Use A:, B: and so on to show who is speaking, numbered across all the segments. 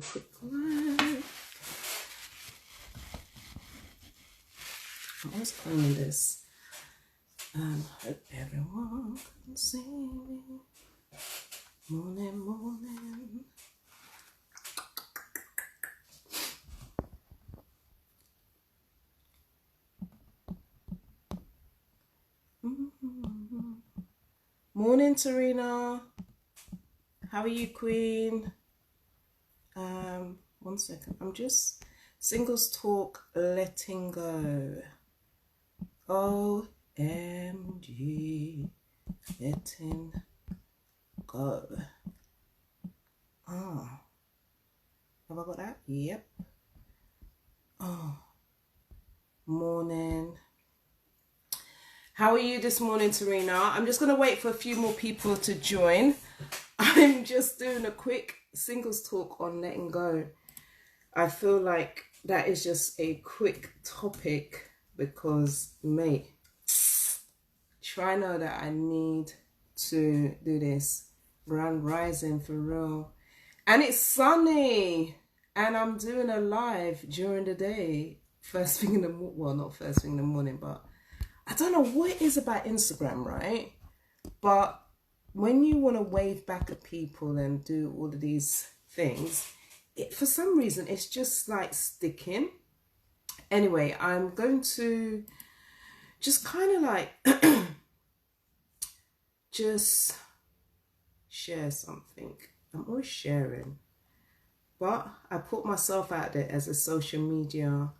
A: a quick one. I was playing this. Hope everyone can see me. Morning, morning. Morning, Tarina. How are you, Queen? 1 second. I'm just singles talk, letting go. OMG, letting go. Oh, have I got that? Yep. Oh, morning. How are you this morning, Tarina? I'm just going to wait for a few more people to join. I'm just doing a quick singles talk on letting go. I feel like that is just a quick topic because, mate, try know that I need to do this. Grand rising for real. And it's sunny. And I'm doing a live during the day. First thing in the morning. Well, not first thing in the morning, but I don't know what it is about Instagram, right? But when you want to wave back at people and do all of these things, for some reason, it's just like sticking. Anyway, I'm going to just kind of like just share something. I'm always sharing, but I put myself out there as a social media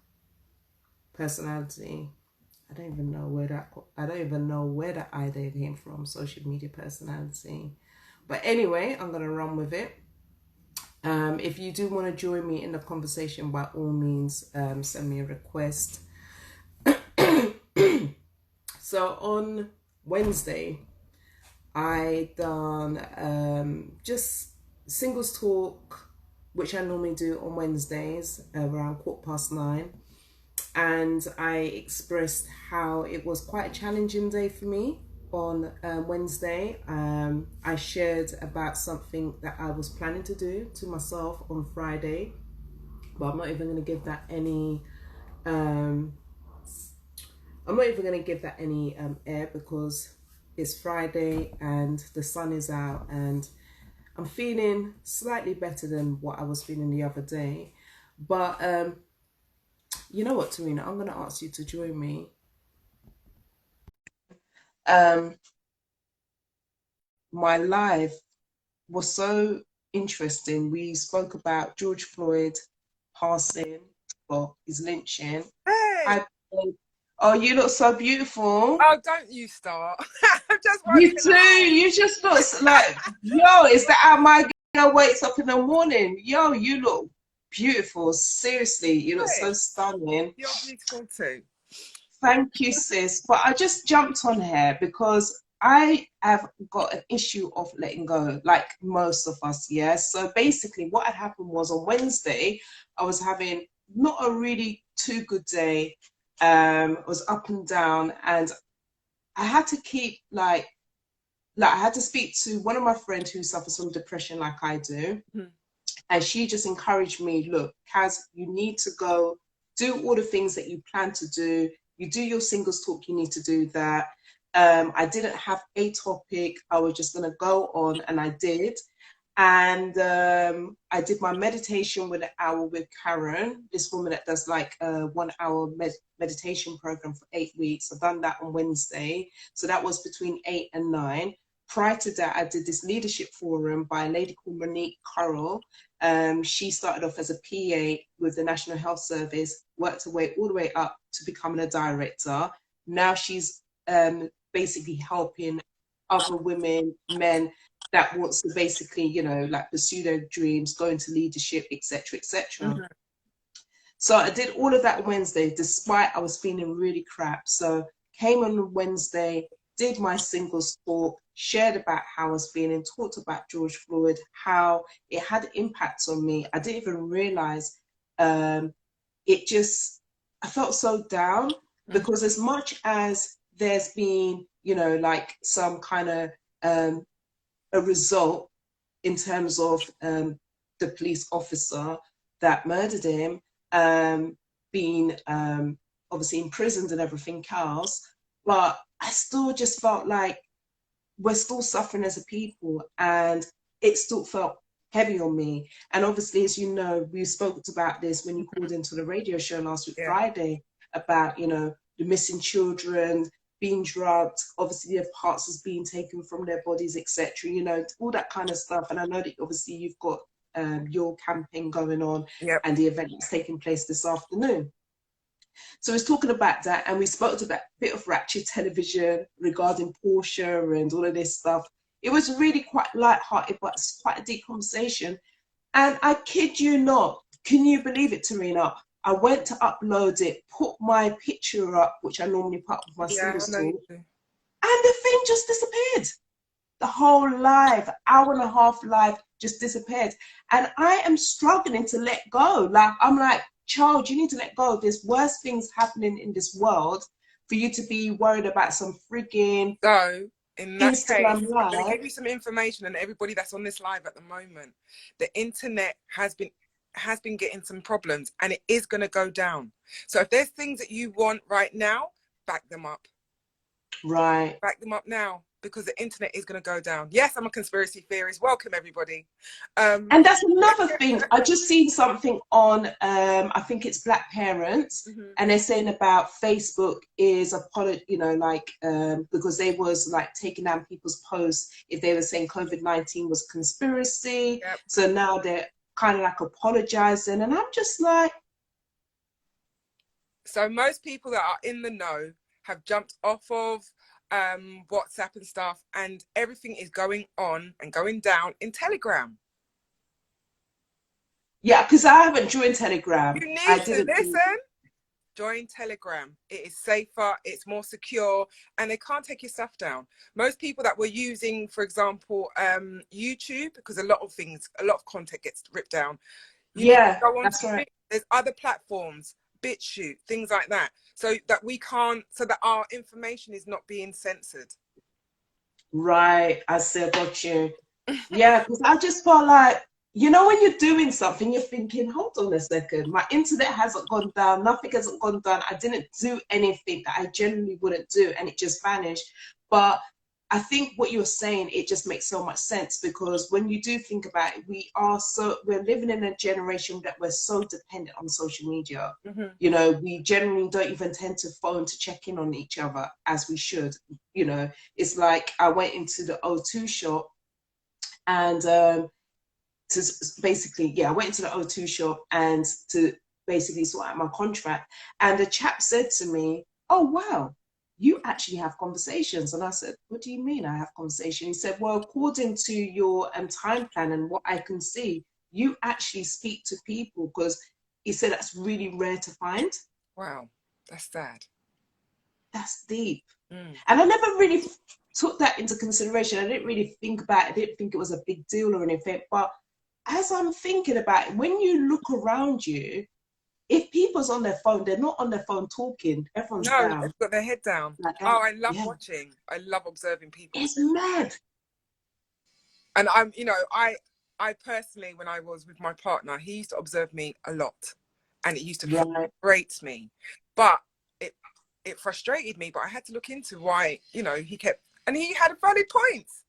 A: personality. I don't even know where that idea came from, social media personality. But anyway, I'm going to run with it. If you do want to join me in the conversation, by all means, send me a request. So on Wednesday, I done just singles talk, which I normally do on Wednesdays around 9:15. And I expressed how it was quite a challenging day for me on Wednesday. I shared about something that I was planning to do to myself on Friday, but I'm not even going to give that any air because it's Friday and the sun is out and I'm feeling slightly better than what I was feeling the other day. But you know what, Tarina, I'm going to ask you to join me. My live was so interesting. We spoke about George Floyd passing, well, his lynching.
B: Hey!
A: Oh, you look so beautiful.
B: Oh, don't you start. I'm just
A: You
B: woken
A: do.
B: up.
A: You just look like, yo, is that how my girl wakes up in the morning? Yo, you look beautiful. Seriously, you look so
B: Hey,
A: stunning.
B: you're beautiful too.
A: Thank you, sis. But I just jumped on here because I have got an issue of letting go, like most of us, yeah. So basically, what had happened was on Wednesday, I was having not a really too good day. I was up and down, and I had to keep I had to speak to one of my friends who suffers from depression, like I do, and she just encouraged me, look, Kaz, you need to go do all the things that you plan to do. You do your singles talk, you need to do that. I didn't have a topic. I was just going to go on, and I did. And I did my meditation with an hour with Karen, this woman that does like a 1 hour meditation program for 8 weeks. I've done that on Wednesday. So that was between 8 and 9. Prior to that, I did this leadership forum by a lady called Monique Currell. She started off as a PA with the National Health Service, worked her way all the way up to becoming a director. Now she's basically helping other women, men that wants to basically, like pursue their dreams, go into leadership, etc., etc. So I did all of that Wednesday, despite I was feeling really crap. So came on Wednesday, did my singles talk, shared about how I was feeling, talked about George Floyd, how it had impacts on me. I didn't even realize I felt so down because as much as there's been, like some kind of a result in terms of the police officer that murdered him being obviously imprisoned and everything else. But I still just felt like we're still suffering as a people, and it still felt heavy on me. And obviously, as you know, we spoke about this when you called into the radio show last week,
B: Yeah.
A: Friday, about, you know, the missing children being drugged, obviously their parts is being taken from their bodies, etc. You know, all that kind of stuff. And I know that obviously you've got your campaign going on,
B: Yep.
A: and the event is taking place this afternoon. So we was talking about that, and we spoke about a bit of Ratchet Television regarding Portia and all of this stuff. It was really quite light-hearted, but it's quite a deep conversation. And I kid you not, can you believe it, Tarina? I went to upload it, put my picture up, which I normally put up with my
B: Yeah, I
A: singles
B: know you
A: tool,
B: do.
A: and the thing just disappeared. The whole live, hour and a half live, just disappeared. And I am struggling to let go. Like, I'm like, child, you need to let go. There's worse things happening in this world for you to be worried about some freaking
B: So, in that
A: Instagram
B: case, I'm going to
A: live.
B: give you some information, and everybody that's on this live at the moment, the internet has been getting some problems, and it is going to go down. So if there's things that you want right now, back them up.
A: Right.
B: Back them up now, because the internet is going to go down. Yes, I'm a conspiracy theorist. Welcome, everybody.
A: And that's another thing. I just seen something on, I think it's Black Parents,
B: Mhm.
A: and they're saying about Facebook is you know, like, because they was like taking down people's posts if they were saying COVID-19 was conspiracy.
B: Yep.
A: So now they're kind of like apologizing, and I'm just like,
B: So most people that are in the know have jumped off of WhatsApp and stuff, and everything is going on and going down in Telegram.
A: yeah, because I haven't joined Telegram.
B: You
A: I
B: need to
A: didn't do.
B: listen. Join Telegram. It is safer, it's more secure, and they can't take your stuff down. Most people that were using, for example, YouTube, because a lot of content gets ripped down. You need to
A: Yeah,
B: go on
A: that's
B: to
A: right.
B: there's other platforms, BitChute, things like that, so that our information is not being censored.
A: Right. I said, got you. Yeah, because I just felt like, you know, when you're doing something, you're thinking, hold on a second, my internet hasn't gone down, nothing hasn't gone down. I didn't do anything that I generally wouldn't do, and it just vanished. But I think what you're saying, it just makes so much sense, because when you do think about it, we're living in a generation that we're so dependent on social media.
B: Mm-hmm.
A: You know, we generally don't even tend to phone to check in on each other as we should. You know, it's like I went into the O2 shop, and to basically, yeah, I went into the O2 shop and to basically sort out my contract. And the chap said to me, "Oh, wow, you actually have conversations." And I said, "What do you mean I have conversations?" He said, "Well, according to your time plan and what I can see, you actually speak to people," because he said that's really rare to find.
B: Wow, that's sad.
A: That's deep.
B: Mm.
A: And I never really took that into consideration. I didn't really think about it. I didn't think it was a big deal or anything. But as I'm thinking about it, when you look around you, if people's on their phone, they're not on their phone talking. Everyone's
B: No,
A: down
B: they've got their head down.
A: like
B: Oh,
A: that.
B: I love
A: Yeah,
B: watching. I love observing people with
A: it's
B: their phone.
A: mad.
B: And I personally, when I was with my partner, he used to observe me a lot, and it used to
A: Right.
B: frustrate me. But it frustrated me. But I had to look into why, he kept, and he had valid points,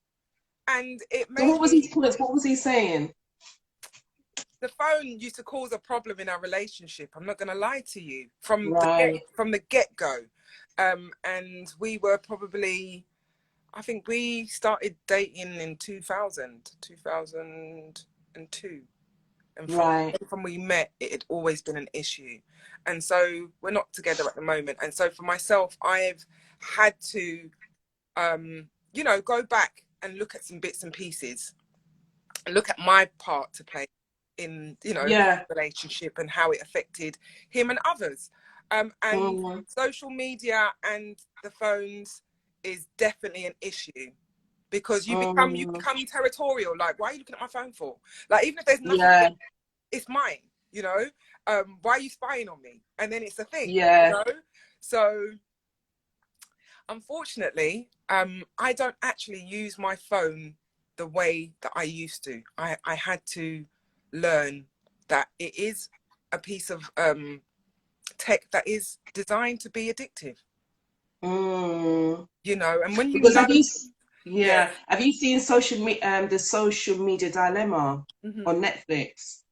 B: and it
A: So
B: made
A: what was
B: me.
A: his points? What was he saying?
B: The phone used to cause a problem in our relationship. I'm not going to lie to you. From
A: Right.
B: the get go, and we were probably. I think we started dating in 2002. And
A: Right.
B: from we met, it had always been an issue. And so we're not together at the moment. And so for myself, I've had to, go back and look at some bits and pieces, and look at my part to play in,
A: Yeah.
B: relationship and how it affected him and others. And
A: Mm,
B: social media and the phones is definitely an issue, because you
A: mm,
B: become territorial. Like, why are you looking at my phone for? Like, even if there's nothing,
A: yeah.
B: it's mine. Why are you spying on me? And then it's a thing.
A: Yeah.
B: So unfortunately, I don't actually use my phone the way that I used to. I had to learn that it is a piece of tech that is designed to be addictive,
A: Mm.
B: you know, and when you
A: Because
B: know, yeah.
A: have you seen the social media dilemma
B: Hmm.
A: on Netflix?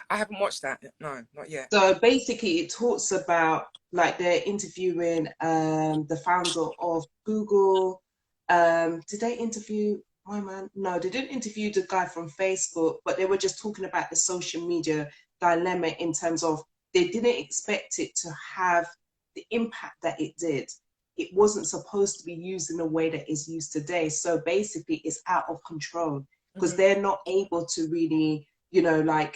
B: I haven't watched that. No, not yet.
A: So basically, it talks about like they're interviewing the founder of Google. Did they interview my man? No, they didn't interview the guy from Facebook, but they were just talking about the social media dilemma in terms of they didn't expect it to have the impact that it did. It wasn't supposed to be used in the way that it's used today. So basically, it's out of control because
B: Hmm.
A: they're not able to really, like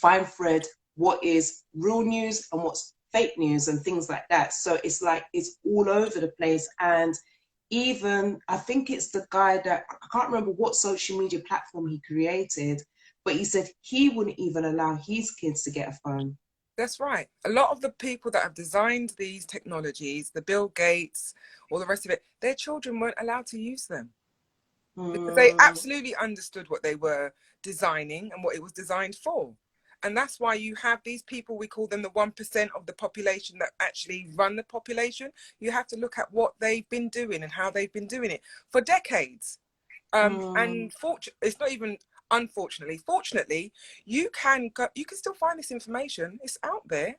A: fine thread what is real news and what's fake news and things like that. So it's like it's all over the place. And even I think it's the guy that I can't remember what social media platform he created, but he said he wouldn't even allow his kids to get a phone.
B: That's right. A lot of the people that have designed these technologies, the Bill Gates, all the rest of it, their children weren't allowed to use them because they
A: Mm,
B: absolutely understood what they were designing and what it was designed for. And that's why you have these people, we call them the 1% of the population that actually run the population. You have to look at what they've been doing and how they've been doing it for decades.
A: mm,
B: And it's not even unfortunately. Fortunately, you can still find this information. It's out there.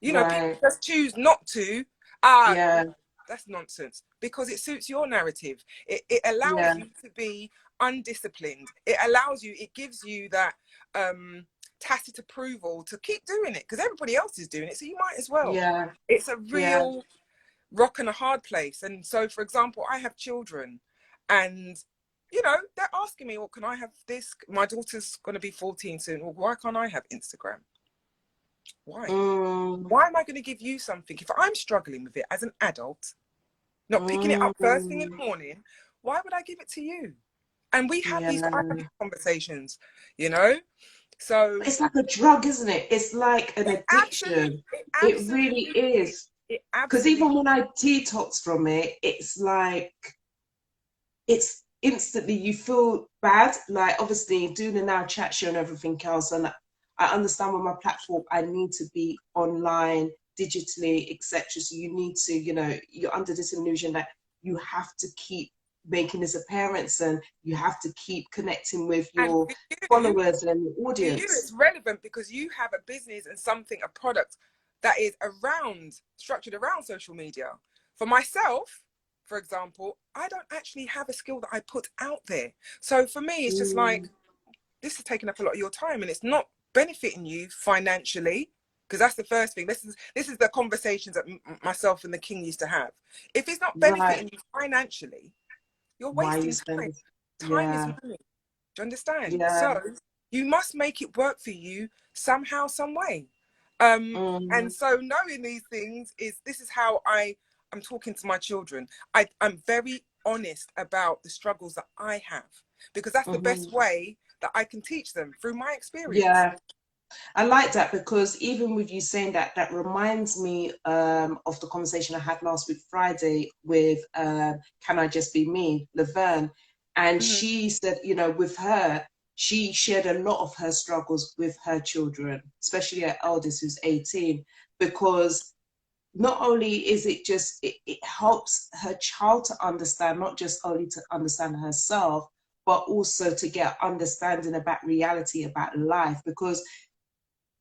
B: You know, people
A: right.
B: just choose not to. Ah,
A: Yeah.
B: that's nonsense because it suits your narrative. It allows
A: Yeah.
B: you to be undisciplined. It allows you, it gives you that um, tacit approval to keep doing it because everybody else is doing it. So you might as well.
A: Yeah.
B: It's a
A: Yeah.
B: real rock and a hard place. And so, for example, I have children and you know, they're asking me, well, can I have this? My daughter's going to be 14 soon. Well, why can't I have Instagram? Why?
A: Mm,
B: Why am I going to give you something if I'm struggling with it as an adult, not picking it up first thing in
A: mm,
B: the morning? Why would I give it to you? And I have these
A: yeah.
B: conversations, you know. So
A: It's like a drug, isn't it? It's like an addiction.
B: it
A: It really
B: absolutely,
A: is.
B: it
A: Because
B: absolutely.
A: even when I detox from it, it's like it's instantly you feel bad. Like obviously doing the now chat show and everything else, and I understand with my platform I need to be online digitally, etc. So you need to, you're under this illusion that you have to keep making this appearance and you have to keep connecting with
B: And
A: your followers and your
B: for you,
A: audience.
B: it's relevant because you have a business and something, a product that is structured around social media. For myself, for example, I don't actually have a skill that I put out there. So for me, it's just like,
A: Mm,
B: this is taking up a lot of your time and it's not benefiting you financially. Because that's the first thing. This is the conversations that myself and the king used to have. If it's not
A: right.
B: benefiting you financially, you're
A: Why you
B: wasting
A: spend
B: time.
A: this?
B: Time is
A: Yeah.
B: money. Do you understand?
A: Yeah.
B: So you must make it work for you somehow, some way. And
A: Mm,
B: so knowing these things this is how I'm talking to my children. I'm very honest about the struggles that I have because that's the best
A: mhm.
B: way that I can teach them through my experience.
A: Yeah. I like that because even with you saying that, that reminds me of the conversation I had last week, Friday, with Can I Just Be Me, Laverne. And
B: Hmm.
A: she said, with her, she shared a lot of her struggles with her children, especially her eldest, who's 18, because not only is it just, it helps her child to understand, not just only to understand herself, but also to get understanding about reality, about life. Because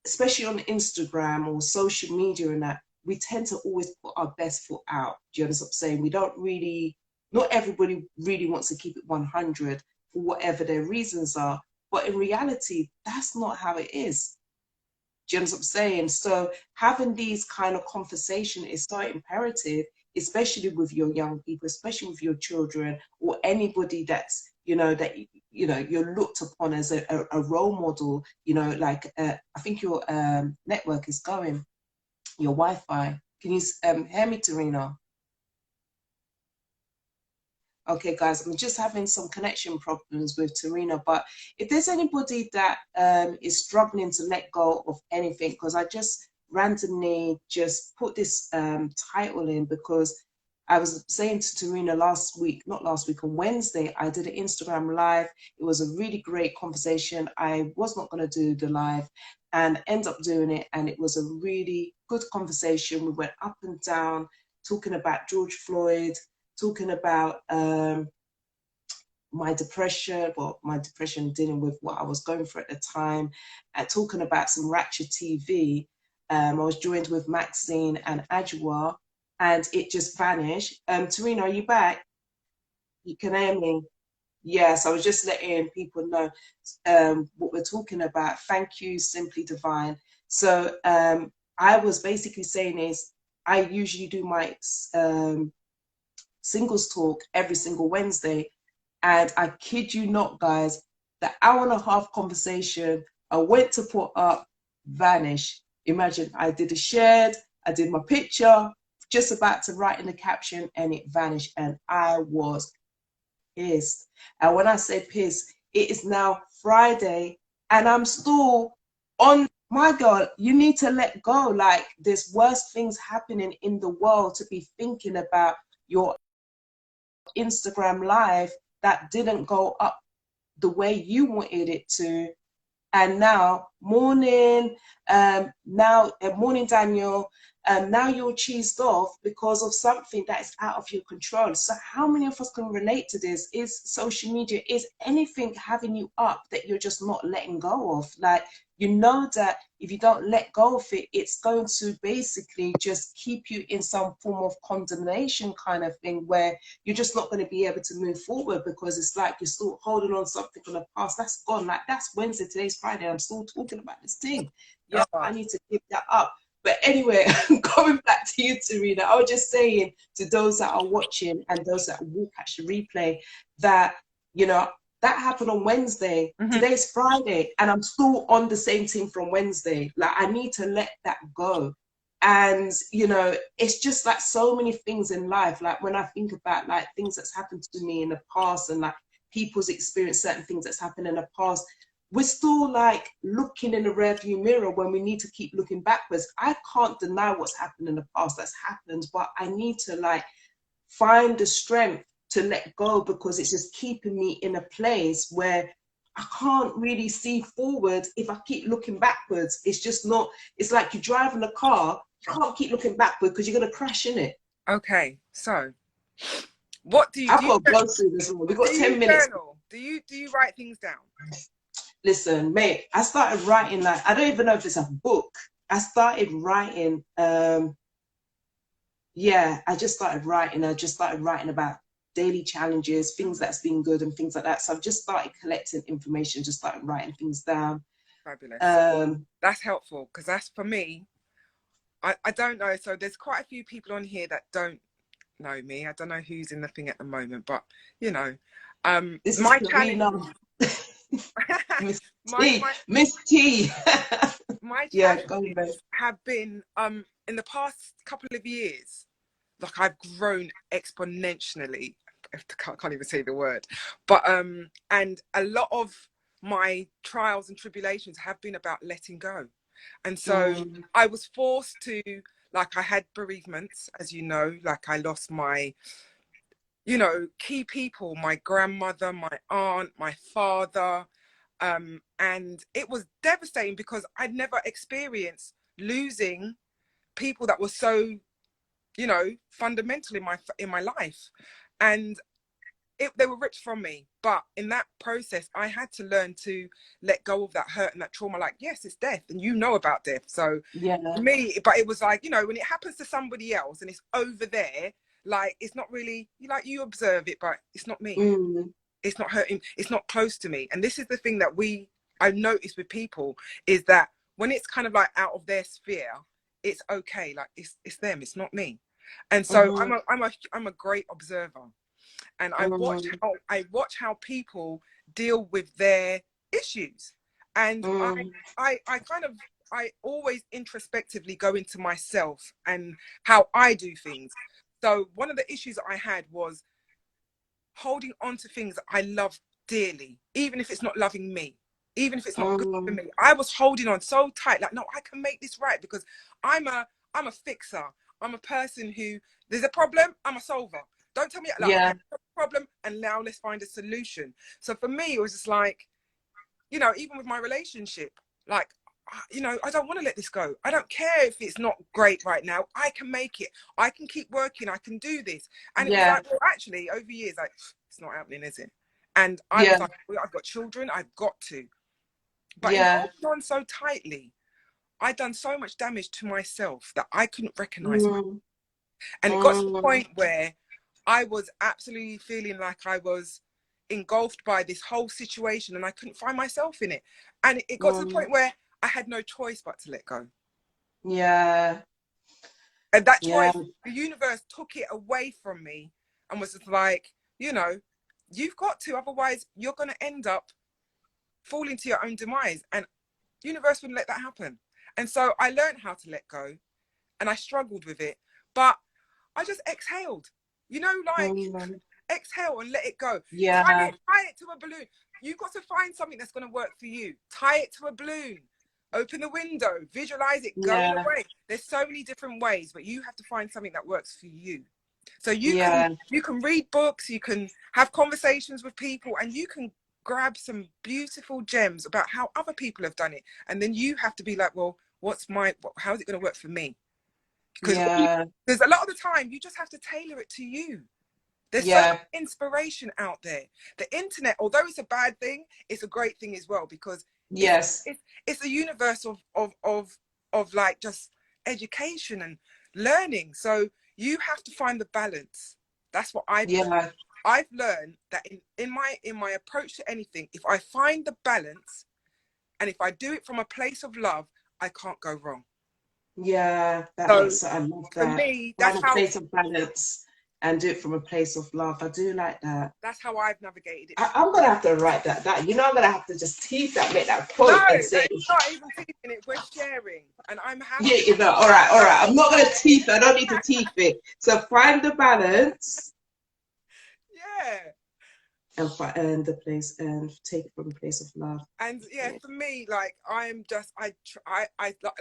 A: especially on Instagram or social media and that, we tend to always put our best foot out. Do you understand what I'm saying? We don't really, not everybody really wants to keep it 100 for whatever their reasons are. But in reality, that's not how it is. Do you understand what I'm saying? So having these kind of conversation is so imperative, especially with your young people, especially with your children or anybody that's, that, you're looked upon as a role model, like, I think your network is going, your Wi-Fi. Can you hear me, Tarina? Okay, guys, I'm just having some connection problems with Tarina, but if there's anybody that is struggling to let go of anything, because I just randomly just put this title in because I was saying to Tarina last week, not last week, on Wednesday, I did an Instagram live. It was a really great conversation. I was not going to do the live and end up doing it. And it was a really good conversation. We went up and down, talking about George Floyd, talking about my depression, dealing with what I was going through at the time, and talking about some Ratchet TV. I was joined with Maxine and Ajwa, and it just vanished. Tarina, are you back? You can hear me? Yes, I was just letting people know what we're talking about. Thank you, Simply Divine. So I was basically saying is I usually do my singles talk every single Wednesday. And I kid you not, guys, the hour and a half conversation I went to put up vanished. Imagine I did a shared, I did my picture, just about to write in the caption, and it vanished. And I was pissed. And when I say pissed, it is now Friday, and I'm still on. My God, you need to let go. Like, there's worse things happening in the world to be thinking about your Instagram live that didn't go up the way you wanted it to. And now, morning, morning, Daniel. Now you're cheesed off because of something that is out of your control. So, how many of us can relate to this? Is social media, is anything having you up that you're just not letting go of? Like, you know that if you don't let go of it, it's going to basically just keep you in some form of condemnation kind of thing where you're just not going to be able to move forward because it's like you're still holding on something from the past. That's gone. Like, that's Wednesday, today's Friday. I'm still talking about this thing. Yeah, I need to give that up. But anyway, going back to you, Tarina, I was just saying to those that are watching and those that will catch the replay that, you know, that happened on Wednesday.
B: Mm-hmm.
A: Today's Friday, and I'm still on the same thing from Wednesday. Like, I need to let that go. And, you know, it's just like so many things in life. Like, when I think about like things that's happened to me in the past and like people's experience certain things that's happened in the past, we're still like looking in the rearview mirror when we need to keep looking backwards. I can't deny what's happened in the past that's happened, but I need to like find the strength to let go because it's just keeping me in a place where I can't really see forward if I keep looking backwards. It's just not, it's like you're driving a car, you can't keep looking backward because you're going to crash in it.
B: Okay, so what do you
A: I've
B: do?
A: got to go through this one. We've got 10 minutes.
B: Journal? Do you write things down?
A: Listen, mate, I started writing like, I don't even know if it's a book. I started writing, yeah, I just started writing. I just started writing about daily challenges, things that's been good and things like that. So I've just started collecting information, just started writing things down.
B: Fabulous. That's helpful because that's for me. I don't know. So there's quite a few people on here that don't know me. I don't know who's in the thing at the moment, but you know,
A: This is
B: my
A: Karina.
B: challenge,
A: Miss T.
B: my
A: Yeah, go
B: challenges
A: back.
B: have been in the past couple of years, like I've grown exponentially. I can't even say the word, but and a lot of my trials and tribulations have been about letting go. And so I was forced to, like, I had bereavements, as you know, like I lost my, you know, key people, my grandmother, my aunt, my father. And it was devastating because I'd never experienced losing people that were so, you know, fundamental in my life. And they were ripped from me, but in that process I had to learn to let go of that hurt and that trauma. Like, yes, it's death and you know about death, so
A: Yeah.
B: for me, but it was like, you know, when it happens to somebody else and it's over there, like it's not really, like, you observe it, but it's not me. It's not hurting, it's not close to me. And this is the thing that I've noticed with people, is that when it's kind of like out of their sphere, it's okay, like it's them, it's not me. And so I'm a great observer, and I watch how people deal with their issues. And I always introspectively go into myself and how I do things. So one of the issues that I had was holding on to things that I love dearly, even if it's not loving me, even if it's not good for me. I was holding on so tight, like, no, I can make this right because I'm a fixer. I'm a person who, there's a problem, I'm a solver. Don't tell me, like,
A: Yeah.
B: okay, problem, and now let's find a solution. So for me, it was just like, you know, even with my relationship, like, you know, I don't want to let this go. I don't care if it's not great right now. I can make it. I can keep working. I can do this. And it was
A: Yeah.
B: like, well, actually, over years, like, it's not happening, is it? And I was
A: Yeah.
B: like, well, I've got children. I've got to. But in
A: Yeah.
B: holding on so tightly, I'd done so much damage to myself that I couldn't recognize.
A: Mm.
B: And it got to the
A: Mm.
B: point where I was absolutely feeling like I was engulfed by this whole situation and I couldn't find myself in it. And it got to the
A: Mm.
B: point where I had no choice but to let go.
A: Yeah.
B: And that
A: Yeah.
B: choice, the universe took it away from me and was just like, you know, you've got to, otherwise you're going to end up falling to your own demise. And the universe wouldn't let that happen. And so I learned how to let go and I struggled with it. But I just exhaled, you know, like
A: Mm.
B: exhale and let it go.
A: Yeah.
B: Tie it to a balloon. You've got to find something that's going to work for you. Tie it to a balloon. Open the window. Visualize it going
A: Yeah.
B: away. There's so many different ways, but you have to find something that works for you. So
A: Yeah.
B: you can read books, you can have conversations with people, and you can grab some beautiful gems about how other people have done it. And then you have to be like, well, how is it going to work for me? Because
A: Yeah.
B: there's a lot of the time you just have to tailor it to you. There's so much
A: Yeah.
B: inspiration out there. The internet, although it's a bad thing, it's a great thing as well, because it's
A: Yes.
B: it's, it's a universe of like just education and learning. So you have to find the balance. That's what I've learned.
A: Yeah.
B: I've learned that in my approach to anything, if I find the balance and if I do it from a place of love, I can't go wrong.
A: Yeah. That
B: So
A: makes, I love
B: for
A: that.
B: me,
A: Find a place of balance and do it from a place of love. I do like that.
B: that's how I've navigated it.
A: I'm gonna have to write that down. You know, I'm gonna have to just tease that, make that
B: No,
A: quote, and say,
B: it's not even teasing it. We're sharing, and I'm
A: yeah,
B: happy.
A: you know, all right, all right. I'm not gonna tease it. I don't need to tease it. So find the balance
B: Yeah,
A: and the place and take it from a place of love.
B: and yeah,
A: Yeah.
B: for me, like I'm just, I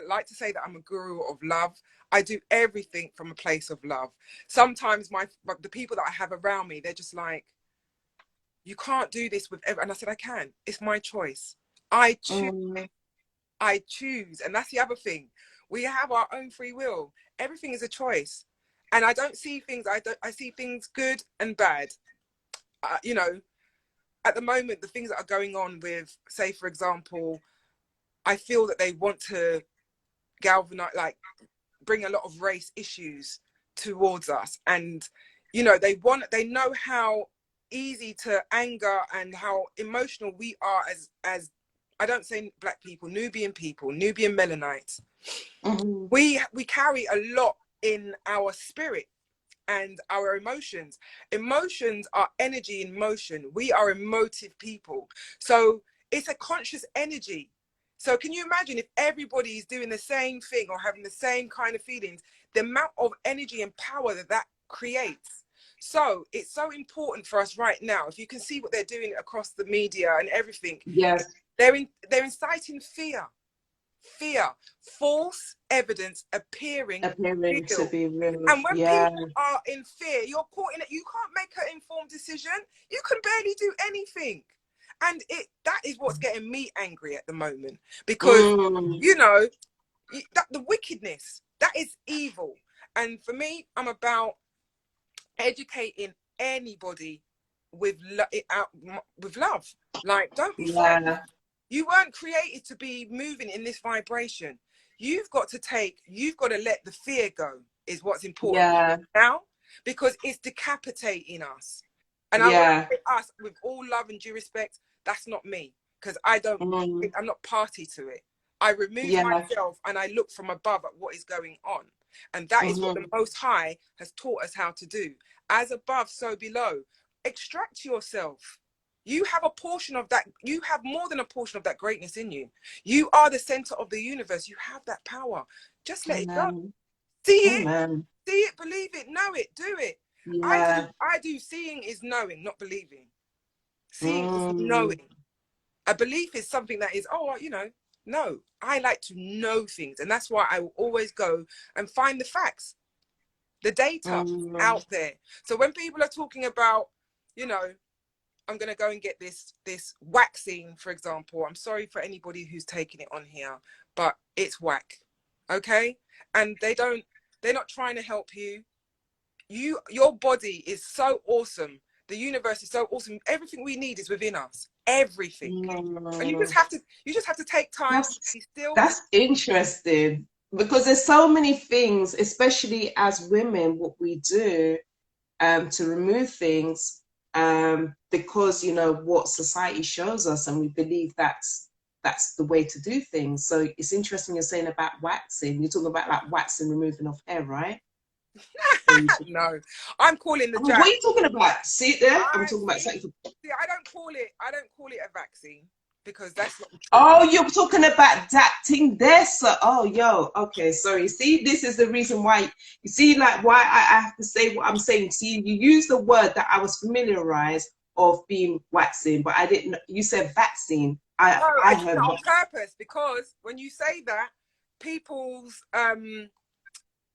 B: like to say that I'm a guru of love. I do everything from a place of love. Sometimes the people that I have around me, they're just like, you can't do this with everyone. And I said, I can. It's my choice. I choose.
A: Mm.
B: I choose, and that's the other thing. We have our own free will. Everything is a choice, and I don't see things. I see things good and bad. You know, at the moment, the things that are going on with, say, for example, I feel that they want to galvanize, like, bring a lot of race issues towards us, and you know, they know how easy to anger and how emotional we are as I don't say black people, Nubian Melanites.
A: Mm-hmm.
B: We carry a lot in our spirit and our emotions. Emotions are energy in motion. We are emotive people. So it's a conscious energy. So can you imagine if everybody is doing the same thing or having the same kind of feelings, the amount of energy and power that that creates? So it's so important for us right now. If you can see what they're doing across the media and everything,
A: Yes.
B: they're inciting fear, false evidence appearing
A: Appearing to
B: real.
A: be real.
B: And when
A: Yeah.
B: people are in fear, you're caught in it. You can't make an informed decision. You can barely do anything. And that is what's getting me angry at the moment. Because,
A: Mm.
B: you know, the wickedness, that is evil. And for me, I'm about educating anybody with love. Like, don't be frightened.
A: Yeah.
B: You weren't created to be moving in this vibration. You've got to let the fear go, is what's important
A: Yeah.
B: now, because it's decapitating us. And I want
A: Yeah.
B: to say us with all love and due respect, that's not me, because I'm not party to it. I remove
A: Yeah.
B: myself and I look from above at what is going on. And that is what the
A: Mm-hmm.
B: Most High has taught us how to do. As above, so below. Extract yourself. You have a portion of that. You have more than a portion of that greatness in you. You are the center of the universe. You have that power. Just let it go.
A: Amen.
B: See it,
A: Amen.
B: see it, believe it, know it, do it.
A: Yeah.
B: I do. Seeing is knowing, not believing. Seeing is
A: Mm.
B: knowing. A belief is something that is, oh, you know, no. I like to know things. And that's why I will always go and find the facts. The data
A: Mm.
B: out there. So when people are talking about, you know, I'm going to go and get this waxing, for example. I'm sorry for anybody who's taking it on here, but it's whack. Okay? And they're not trying to help you. Your body is so awesome. The universe is so awesome. Everything we need is within us. Everything. And
A: Mm.
B: you just have to take time to
A: That's
B: be still and
A: that's interesting because there's so many things, especially as women, what we do to remove things because you know what society shows us, and we believe that's the way to do things. So it's interesting you're saying about waxing. You're talking about like waxing, removing of hair, right? Or you talking,
B: no. I'm calling the
A: oh, what
B: jab.
A: are you talking about? See there? I'm
B: I
A: talking about
B: see.
A: something.
B: See, I don't call it a vaccine because that's not true.
A: Oh, you're talking about that thing there, so oh yo, okay, sorry. See, this is the reason why you see, like why I have to say what I'm saying. See, you use the word that I was familiarized of being waxing, but I didn't you said vaccine.
B: No,
A: I
B: I did
A: heard
B: it on purpose because when you say that, people's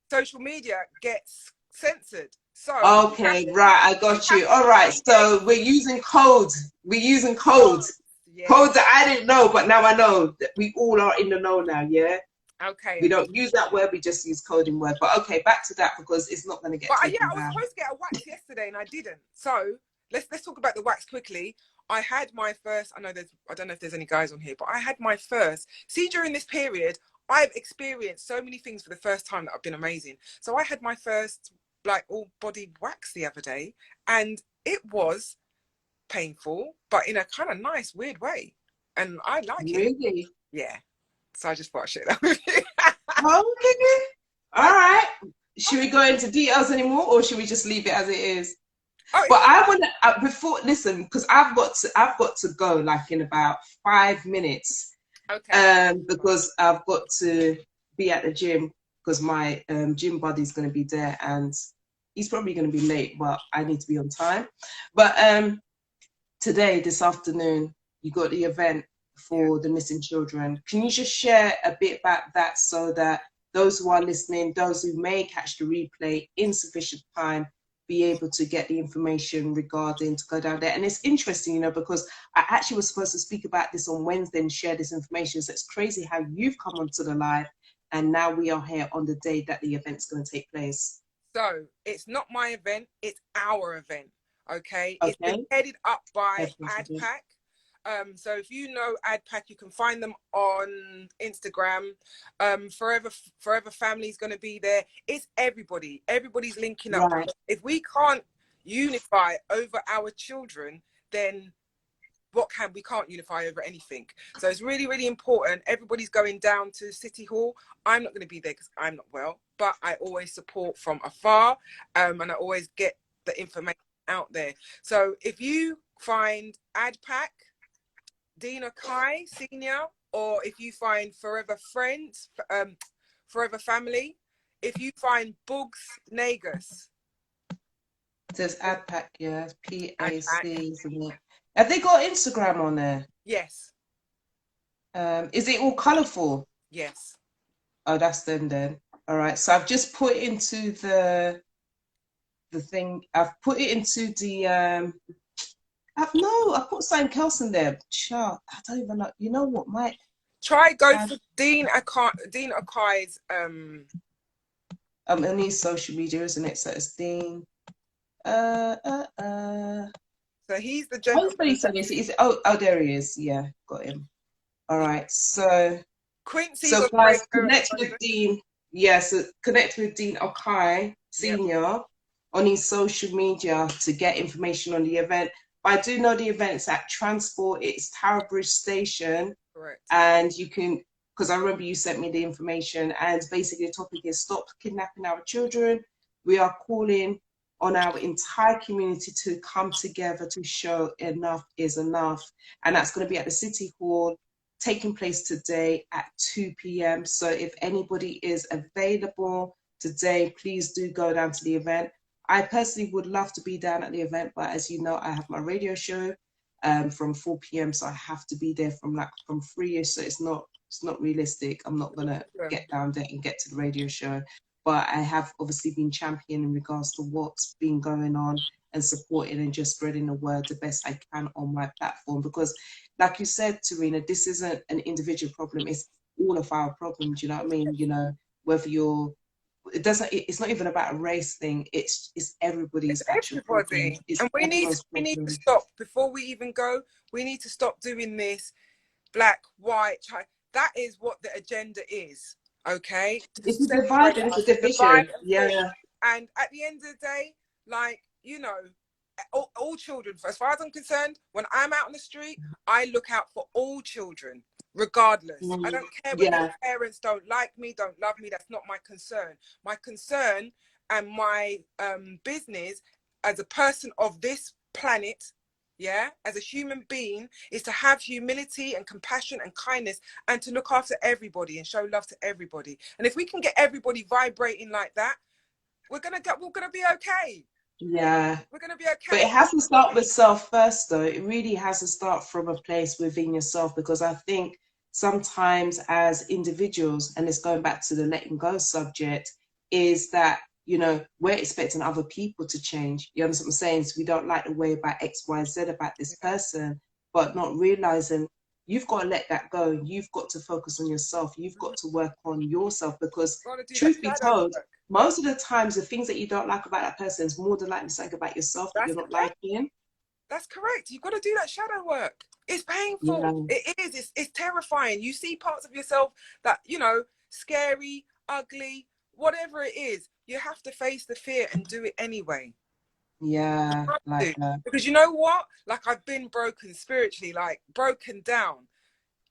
B: social media gets censored. So you have
A: okay,
B: to
A: right, I
B: you
A: got
B: have
A: you.
B: to
A: All right,
B: create
A: so we're using codes. We're using codes.
B: codes. Yes.
A: Codes that I didn't know, but now I know that we all are in the know now, yeah?
B: Okay.
A: We
B: Okay.
A: don't use that word, we just use coding word. But okay, back to that because it's not going to get
B: But yeah,
A: taken
B: I was
A: down.
B: supposed to get a wax yesterday and I didn't. So let's talk about the wax quickly. I had my first. I don't know if there's any guys on here, but I had my first. See, during this period, I've experienced so many things for the first time that have been amazing. So I had my first like all body wax the other day, and it was painful, but in a kind of nice, weird way, and I like it.
A: Really?
B: Yeah. So I just thought I'd share that with you.
A: Okay. All right. Should we go into details anymore, or should we just leave it as it is?
B: Oh,
A: But
B: it's
A: I want to before listen because I've got to go like in about 5 minutes,
B: okay.
A: because I've got to be at the gym because my gym buddy's going to be there and he's probably going to be late, but I need to be on time. But today, this afternoon, you got the event
B: Yeah.
A: for the missing children. Can you just share a bit about that so that those who are listening, those who may catch the replay in sufficient time, be able to get the information regarding to go down there? And it's interesting, you know, because I actually was supposed to speak about this on Wednesday and share this information. So it's crazy how you've come onto the live and now we are here on the day that the event's going to take place.
B: So it's not my event, it's our event. Okay. It's been
A: Okay?
B: headed up by
A: Headphones again.
B: AdPack. So if you know AdPack, you can find them on Instagram. Forever Family is going to be there. It's everybody. Everybody's linking up.
A: Right.
B: If we can't unify over our children, then we can't unify over anything. So it's really, really important. Everybody's going down to City Hall. I'm not going to be there because I'm not well, but I always support from afar, and I always get the information out there. So if you find AdPack, Dina Kai Senior, or if you find Forever Friends, Forever Family, if you find Bugs Nagus,
A: It says AdPack, yeah,
B: AdPack,
A: PAC, isn't it? Have they got Instagram on there?
B: yes,
A: Is it all colourful?
B: yes.
A: Oh, that's them then. All right. So I've just put it into the thing. I've put it into the I've no, I put something else in there. Sure. I don't even know. You know what? My
B: Try go
A: ad
B: for Dean Akai's
A: on his social media, isn't it? So it's Dean. Uh uh uh
B: so he's the
A: how you
B: gentleman.
A: spell his surname? Oh there he is. Yeah, got him. All
B: Yeah.
A: right. So
B: Quincy's
A: So
B: on the
A: guys,
B: radio at
A: connect
B: the
A: with
B: moment.
A: Dean. Yes, connect with Dean Okai
B: Yep,
A: Senior on his social media to get information on the event. But I do know the event's at Transport. It's Tower Bridge Station,
B: correct.
A: and you can because I remember you sent me the information. And basically, the topic is stop kidnapping our children. We are calling on our entire community to come together to show enough is enough, and that's going to be at the City Hall taking place today at 2 p.m. So if anybody is available today, please do go down to the event. I personally would love to be down at the event, but as you know, I have my radio show from 4 p.m. So I have to be there from 3ish. So it's not realistic. I'm not gonna
B: Um,
A: get down there and get to the radio show. but I have obviously been championing in regards to what's been going on and supporting and just spreading the word the best I can on my platform. Because, like you said, Tarina, this isn't an individual problem, it's all of our problems, you know what I mean? You know, whether you're, it's not even about a race thing, it's
B: It's
A: everybody's actual problem.
B: everybody.
A: It's
B: And
A: everyone's
B: we need to
A: problem.
B: stop before we even go. We need to stop doing this black, white, that is what the agenda is. Okay? To
A: It's a
B: separate
A: divide and it's a
B: us, divide
A: division.
B: and rule.
A: Yeah.
B: And at the end of the day, like, you know, all children, as far as I'm concerned, when I'm out on the street, I look out for all children, regardless. I don't care whether the
A: Yeah.
B: parents don't like me, don't love me. That's not my concern. My concern and my business as a person of this planet, yeah, as a human being, is to have humility and compassion and kindness and to look after everybody and show love to everybody. And if we can get everybody vibrating like that, we're gonna be okay.
A: Yeah.
B: We're gonna be
A: But it
B: okay.
A: has to start with self first, though. It really has to start from a place within yourself, because I think sometimes as individuals, and it's going back to the letting go subject, is that, you know, we're expecting other people to change. You understand what I'm saying? So we don't like the way about X, Y, Z about this
B: Yeah.
A: person, but not realizing you've got to let that go. You've got to focus on yourself. You've got to work on yourself, because
B: Gotta do that
A: truth be
B: shadow
A: told,
B: work.
A: most of the times the things that you don't like about that person is more than likely something about yourself that
B: That's
A: you're not
B: correct.
A: liking.
B: That's correct. You've got to do that shadow work. It's painful.
A: Yeah,
B: It is. It's terrifying. You see parts of yourself that, you know, scary, ugly, whatever it is. You have to face the fear and do it anyway. You
A: yeah,
B: have
A: like
B: to.
A: that.
B: Because you know what? Like, I've been broken spiritually, like broken down.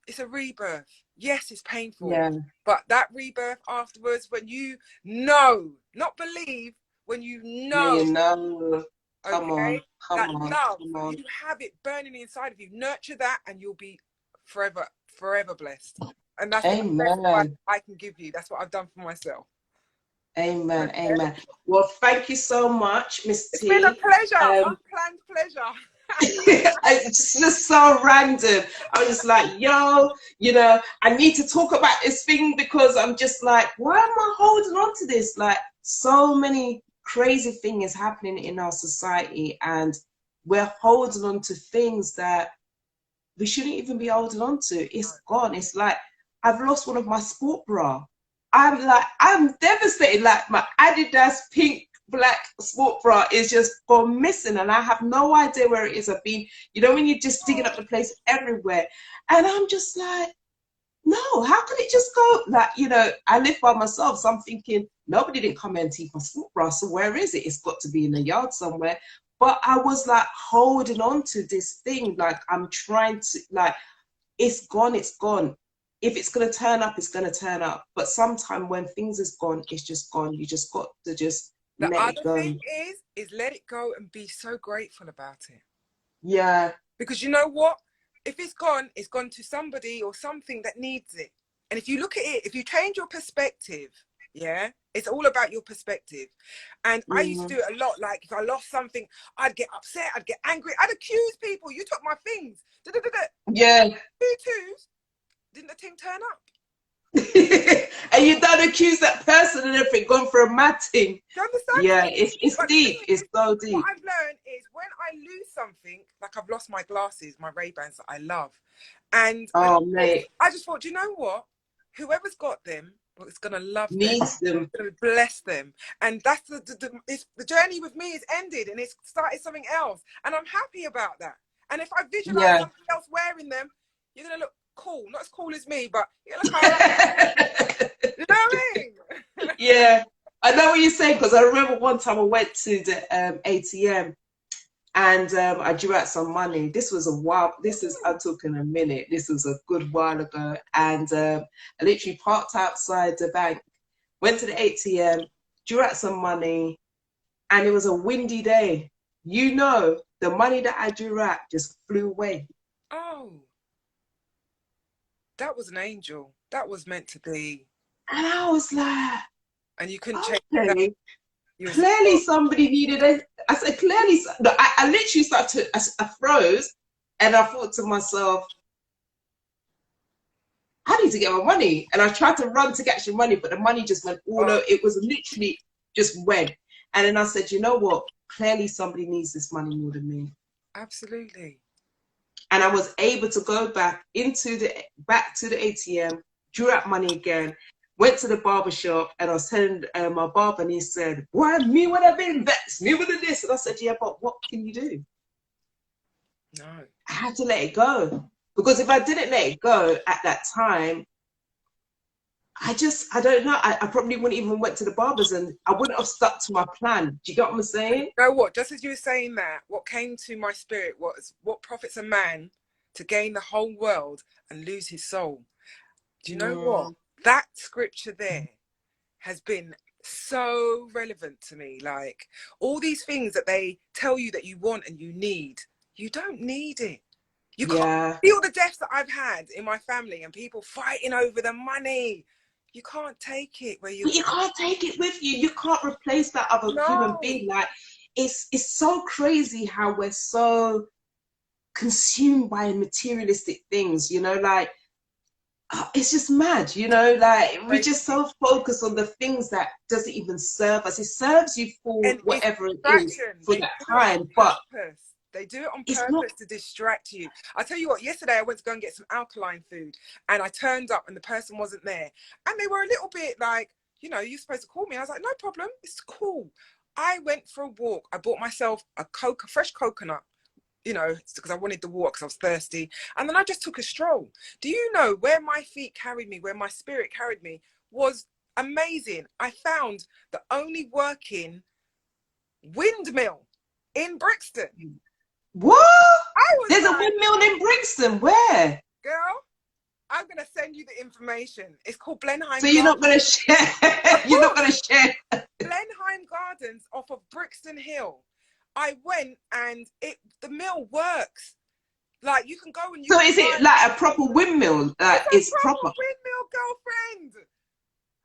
B: It's a rebirth. Yes, it's painful.
A: Yeah,
B: But that rebirth afterwards, when you know, not believe, when you
A: yeah,
B: know,
A: you know. Come on,
B: okay,
A: come
B: that
A: on,
B: love,
A: come
B: you
A: on.
B: have it burning inside of you. Nurture that and you'll be forever, forever blessed. And that's the best advice
A: Amen.
B: I can give you. That's what I've done for myself.
A: Amen.
B: Okay.
A: Amen. Well, thank you so much, Miss
B: It's been a
A: T.
B: pleasure, unplanned pleasure.
A: It's just so random. I was just like, yo, you know, I need to talk about this thing, because I'm just like, why am I holding on to this? Like, so many crazy things happening in our society, and we're holding on to things that we shouldn't even be holding on to. It's gone. It's like I've lost one of my sport bra. I'm devastated. Like my Adidas pink black sport bra is just gone missing, and I have no idea where it is. I've been, you know, when you're just digging up the place everywhere, and I'm just like, no, how could it just go? Like, you know, I live by myself, so I'm thinking nobody didn't come and take my sport bra. So where is it? It's got to be in the yard somewhere. But I was like holding on to this thing, like I'm trying to, like, it's gone, it's gone. If it's gonna turn up, it's gonna turn up. But sometime when things is gone, it's just gone. You just got to just
B: The
A: let it
B: other thing
A: go.
B: is let it go and be so grateful about it.
A: Yeah,
B: Because you know what? If it's gone to somebody or something that needs it. And if you look at it, if you change your perspective, yeah, it's all about your perspective. And I used to
A: mm,
B: do it a lot. Like if I lost something, I'd get upset, I'd get angry, I'd accuse people. You took my things. Da-da-da-da.
A: yeah.
B: Two twos. Didn't the thing turn up?
A: And you don't accuse that person and everything, gone for a mad thing.
B: Do you understand?
A: Yeah, it's
B: But the thing
A: deep. It's
B: is,
A: so
B: what
A: deep.
B: I've learned is when I lose something, like I've lost my glasses, my Ray-Bans that I love, and
A: Oh, mate,
B: I just thought, you know what? Whoever's got them is gonna love them,
A: needs them.
B: gonna bless them, and that's the journey with me is ended, and it's started something else, and I'm happy about that. And if I visualize
A: Yeah.
B: somebody else wearing them, you're gonna look cool, not as cool as me, but you look all right. You know what I mean?
A: Yeah, I know what you're saying, because I remember one time I went to the ATM, and I drew out some money. This was a while. This is, I'm talking a minute. This was a good while ago, and I literally parked outside the bank, went to the ATM, drew out some money, and it was a windy day. You know, the money that I drew out just flew away,
B: Oh, that was an angel. That was meant to be,
A: and I was like,
B: and you couldn't change that.
A: okay.
B: You was
A: Clearly somebody needed it. I said, clearly, no, I literally started to, I froze, and I thought to myself, I need to get my money. And I tried to run to get your money, but the money just went all
B: Oh,
A: over. It was literally just went. And then I said, you know what? Clearly somebody needs this money more than me.
B: absolutely.
A: And I was able to go back to the ATM, drew out money again, went to the barber shop, and I was telling my barber, and he said, "Why me would have been vexed? Me would have this." And I said, "Yeah, but what can you do?"
B: No.
A: I had to let it go, because if I didn't let it go at that time, I don't know. I probably wouldn't even went to the barbers, and I wouldn't have stuck to my plan. Do you get what I'm saying?
B: You know what? Just as you were saying that, what came to my spirit was, what profits a man to gain the whole world and lose his soul? Do you know what?
A: Mm,
B: That scripture there has been so relevant to me. Like, all these things that they tell you that you want and you need, you don't need it. You can't
A: yeah.
B: feel the deaths that I've had in my family and people fighting over the money. You can't take it where you
A: But you can't take it with you. You can't replace that other human
B: no.
A: being. Like, it's so crazy how we're so consumed by materialistic things, you know, like, it's just mad, you know, like we're just so focused on the things that doesn't even serve us. It serves you for
B: And it's
A: whatever it is
B: distraction.
A: for
B: They
A: that
B: do it on
A: time, but
B: purpose. They do it on
A: it's not.
B: purpose to distract you. I tell you what, yesterday I went to go and get some alkaline food and I turned up and the person wasn't there. And they were a little bit like, you know, you're supposed to call me. I was like, no problem, it's cool. I went for a walk. I bought myself a fresh coconut, you know, because I wanted the water because I was thirsty. And then I just took a stroll. Do you know where my feet carried me, where my spirit carried me was amazing. I found the only working windmill in Brixton.
A: What?
B: I was
A: There's a
B: like,
A: windmill in Brixton. Where?
B: girl, I'm going to send you the information. It's called
A: So
B: Blenheim
A: you're not
B: Gardens.
A: gonna share?
B: Of
A: You're not
B: course,
A: gonna share?
B: Blenheim Gardens off of Brixton Hill. I went and the mill works. Like, you can go and you
A: So
B: can
A: is it
B: buy.
A: like a proper windmill?
B: It's a
A: It's
B: proper
A: proper.
B: windmill, girlfriend.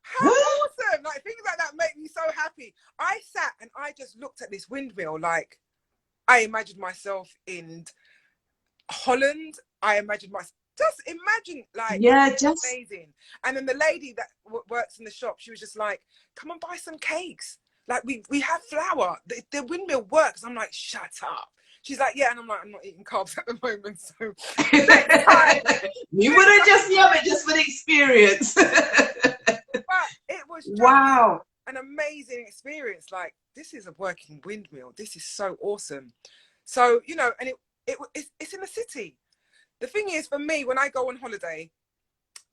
B: How
A: What?
B: awesome. Like, things like that make me so happy. I sat and I just looked at this windmill like I imagined myself in Holland. I imagined myself. Just imagine, like, it
A: Yeah,
B: was
A: just
B: amazing. And then the lady that works in the shop, she was just like, "Come and buy some cakes. Like, we have flour. The windmill works." I'm like, "Shut up." She's like, "Yeah," and I'm like, "I'm not eating carbs at the moment, so next time."
A: you would
B: Next
A: have
B: time.
A: just yeah, but just for the experience.
B: But it was just
A: Wow.
B: an amazing experience. Like, this is a working windmill. This is so awesome. So, you know, and it's in the city. The thing is, for me, when I go on holiday,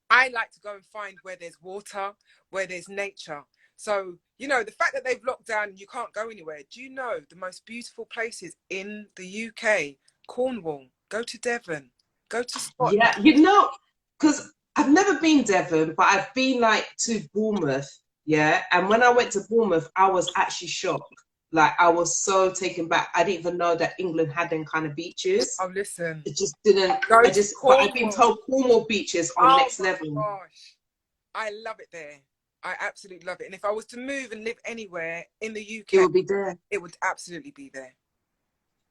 B: I like to go and find where there's water, where there's nature. So, you know, the fact that they've locked down and you can't go anywhere. Do you know the most beautiful places in the UK? Cornwall. Go to Devon. Go to Scotland.
A: Yeah, you know, because I've never been Devon, but I've been like to Bournemouth. Yeah. And when I went to Bournemouth, I was actually shocked. Like I was so taken back. I didn't even know that England had them kind of beaches.
B: Oh, listen.
A: It just didn't,
B: Go to
A: but I've been
B: Cornwall.
A: told Cornwall beaches on
B: Oh
A: next
B: my
A: level.
B: gosh. I love it there. I absolutely love it. And if I was to move and live anywhere in the
A: It
B: UK,
A: would be there.
B: it would absolutely be there.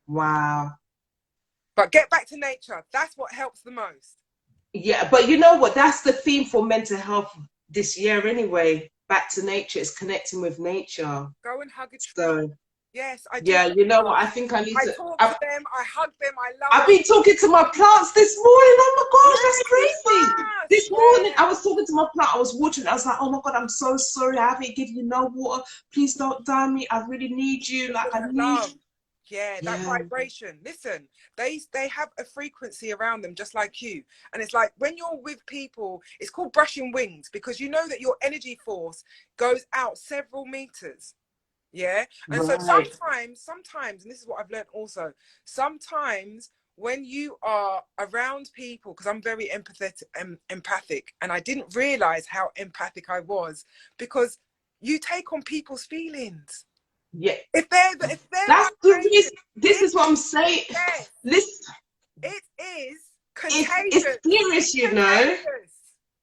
A: Wow.
B: But get back to nature. That's what helps the most.
A: Yeah, but you know what? That's the theme for mental health this year anyway. Back to nature. It's connecting with nature.
B: Go and hug a tree.
A: So
B: Yes, I do.
A: yeah, you know what? I think I need
B: I
A: to.
B: talk to them. I hug them. I love
A: I've
B: them.
A: been talking to my plants this morning. Oh my gosh, that's
B: Yes, you
A: crazy.
B: must.
A: This morning
B: Yes.
A: I was talking to my plant. I was watering. I was like, oh my god, I'm so sorry. I haven't given you no water. Please don't die me. I really need you.
B: Give
A: Like
B: them
A: I
B: that
A: need.
B: love. Yeah, that
A: Yeah.
B: vibration. Listen, they have a frequency around them just like you. And it's like when you're with people, it's called brushing wings because you know that your energy force goes out several meters. Yeah. And so
A: Right.
B: sometimes, and this is what I've learned also, sometimes when you are around people, because I'm very empathetic and empathic, and I didn't realize how empathic I was because you take on people's feelings.
A: Yeah.
B: If they're
A: That's the
B: vibrating,
A: risk. This
B: it
A: is what I'm saying.
B: yes,
A: This
B: it is
A: it's
B: contagious. It's
A: serious, you know.
B: contagious.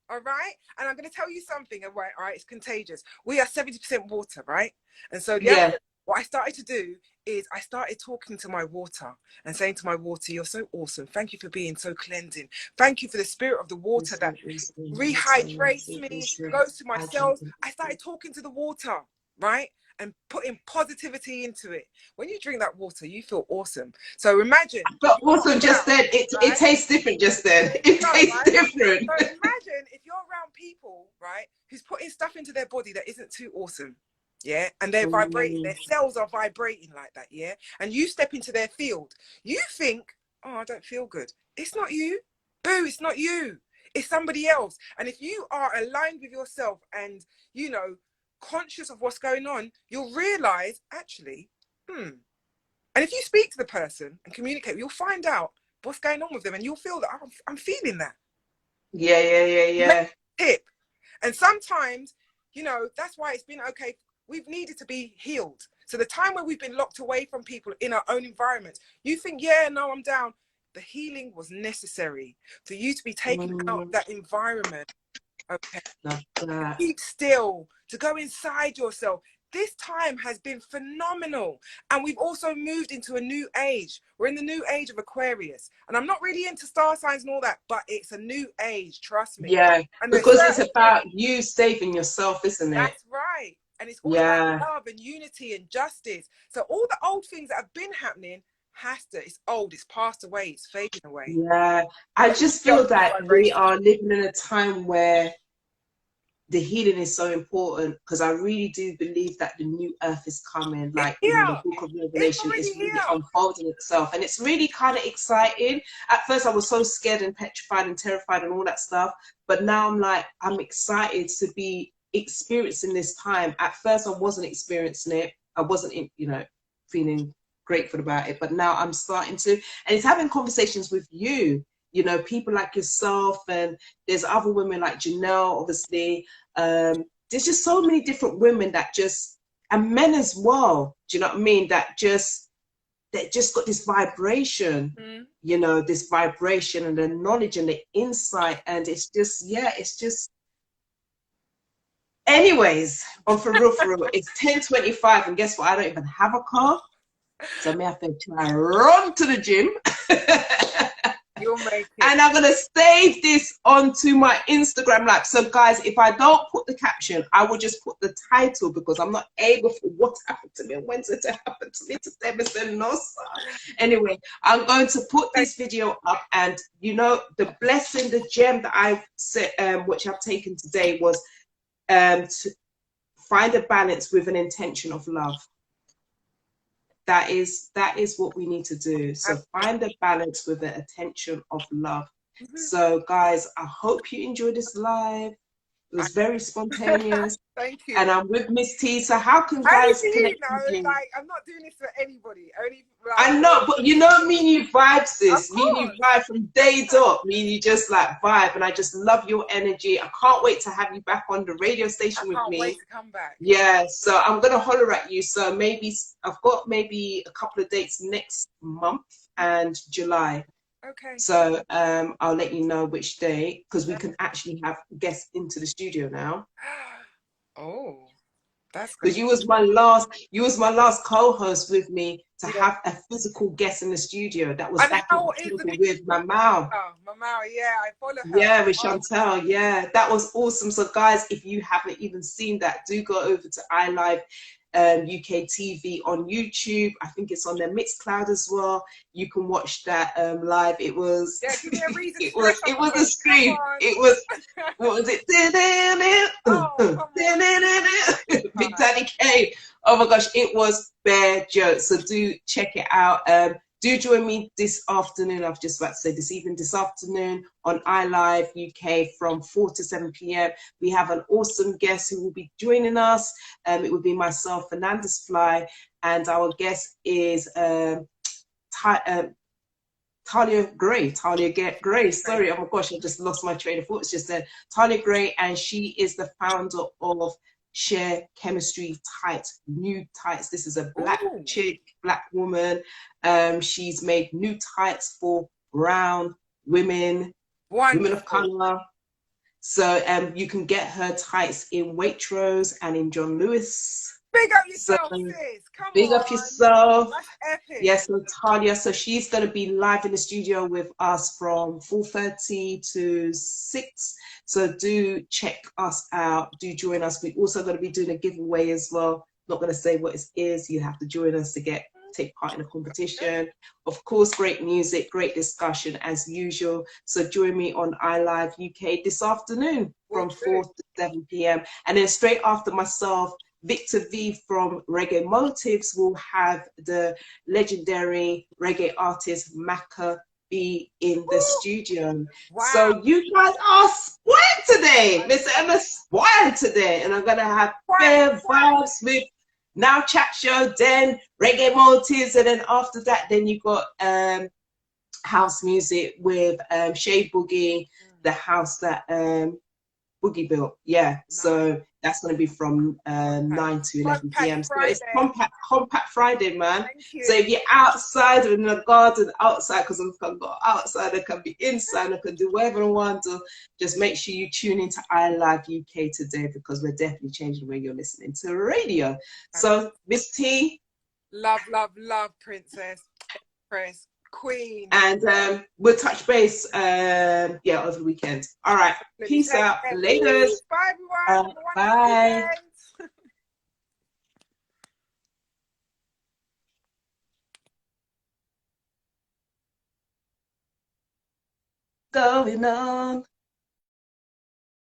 B: All right. And I'm going to tell you something. All right. It's contagious. We are 70% water, right? And so the other
A: Yeah.
B: what I started to do is I started talking to my water and saying to my water, you're so awesome. Thank you for being so cleansing. Thank you for the spirit of the water that rehydrates me, goes to my cells. I started talking to the water, right? And putting positivity into it. When you drink that water, you feel awesome. So imagine.
A: But also just then, it tastes different just then. It tastes different.
B: So imagine if you're around people, right, who's putting stuff into their body that isn't too awesome. Yeah. And they're vibrating, their cells are vibrating like that. Yeah. And you step into their field. You think, oh, I don't feel good. It's not you. Boo, it's not you. It's somebody else. And if you are aligned with yourself and, you know, conscious of what's going on, you'll realize, actually, And if you speak to the person and communicate, you'll find out what's going on with them, and you'll feel that I'm feeling that.
A: Yeah.
B: Tip. And sometimes, you know, that's why it's been okay. We've needed to be healed. So the time where we've been locked away from people in our own environment, you think, yeah, no, I'm down. The healing was necessary for you to be taken out of that environment. Okay. Keep still, to go inside yourself. This time has been phenomenal. And we've also moved into a new age. We're in the new age of Aquarius. And I'm not really into star signs and all that, but it's a new age, trust me.
A: Yeah, and because it's about you saving yourself, isn't it?
B: That's right. And it's all about love and unity and justice. So all the old things that have been happening it's old, it's passed away, it's fading away.
A: Yeah, I just feel that we are living in a time where the healing is so important, because I really do believe that the new earth is coming. Like, you know, the book of Revelation is really unfolding itself, and it's really kind of exciting. At first I was so scared and petrified and terrified and all that stuff, but now I'm like, I'm excited to be experiencing this time. At first I wasn't experiencing it, I wasn't, you know, feeling grateful about it, but now I'm starting to, and it's having conversations with you, you know, people like yourself, and there's other women like Janelle, obviously. There's just so many different women that just, and men as well, do you know what I mean, that just got this vibration, you know, this vibration and the knowledge and the insight, and it's just, yeah, it's just, anyways, on for real, it's 10:25, and guess what, I don't even have a car, so I may have to try run to the gym.
B: You'll make it.
A: And I'm gonna save this onto my Instagram Live. So guys, if I don't put the caption, I will just put the title, because I'm not able for what happened to me and when's it to happen to me today. No, sir. Anyway, I'm going to put this video up, and you know, the blessing, the gem that I've said, which I've taken today, was to find a balance with an intention of love. That is what we need to do. So find a balance with the attention of love. So guys, I hope you enjoyed this live. It was very spontaneous.
B: Thank you.
A: And I'm with Miss T. So how can guys connect with you?
B: Like, I'm not doing this for anybody. Only like,
A: I know, but you know, me and you vibe, sis. Me and you vibe from day dot. Me and you just like vibe, and I just love your energy. I can't wait to have you back on the radio station with me. I can't
B: wait to come back.
A: Yeah, so I'm gonna holler at you. So maybe I've got maybe a couple of dates next month and July.
B: Okay.
A: So I'll let you know which day, because we can actually have guests into the studio now.
B: Oh, that's good.
A: Because you was my last co-host with me to have a physical guest in the studio. That was back with Mamau.
B: Oh, Mamau, yeah, I follow her.
A: Yeah, with Chantel. Yeah, that was awesome. So guys, if you haven't even seen that, do go over to iLive UK TV on YouTube. I think it's on their Mixcloud as well. You can watch that live. It was
B: give me a reason
A: it was a stream. It was what was it? Big Daddy Kane. Oh my gosh, it was bare jokes. So do check it out. Do join me this afternoon. I've just about to say this evening, this afternoon on iLive UK from 4 to 7 p.m. We have an awesome guest who will be joining us. It will be myself, Fernandez Fly, and our guest is Talia Gray. Sorry, oh my gosh, I just lost my train of thought. It's just Talia Gray, and she is the founder of Share Chemistry New Tights. This is a black chick, black woman. She's made new tights for brown women, women of color. So you can get her tights in Waitrose and in John Lewis.
B: Big up
A: So
B: yourself, sis. Come
A: big up
B: on.
A: yourself.
B: That's epic.
A: Yes, Natalia. So she's going to be live in the studio with us from 4:30 to 6. So do check us out. Do join us. We're also going to be doing a giveaway as well. Not going to say what it is. You have to join us to take part in the competition. Of course, great music, great discussion as usual. So join me on iLive UK this afternoon
B: Will
A: from
B: do.
A: 4 to 7 p.m. And then straight after myself, Victor V from Reggae Motives will have the legendary reggae artist Maka be in the
B: Woo!
A: studio.
B: Wow.
A: So you guys are spoiled today. Miss Emma spoiled today. And I'm going to have
B: Quiet,
A: fair
B: quiet.
A: vibes with Now Chat Show, then Reggae Motives. And then after that, then you got house music with Shea Boogie, the house that Boogie built. Yeah.
B: Nice.
A: So that's going to be from
B: Okay.
A: 9 to 11
B: Compact
A: p.m. So it's
B: Friday.
A: compact Friday, man.
B: Thank
A: So
B: you.
A: if you're outside or in the garden, outside, because I've got outside, I can be inside, I can do whatever I want to. Just make sure you tune into iLive UK today, because we're definitely changing the way you're listening to radio. So Miss T,
B: Love, love, love, Princess. Press. Queen.
A: and we'll touch base yeah, over the weekend. All right,
B: Absolutely.
A: peace
B: Take
A: out,
B: care.
A: laters.
B: Peace. Bye, everyone. Have a wonderful
A: Bye.
B: weekend.
A: Going on.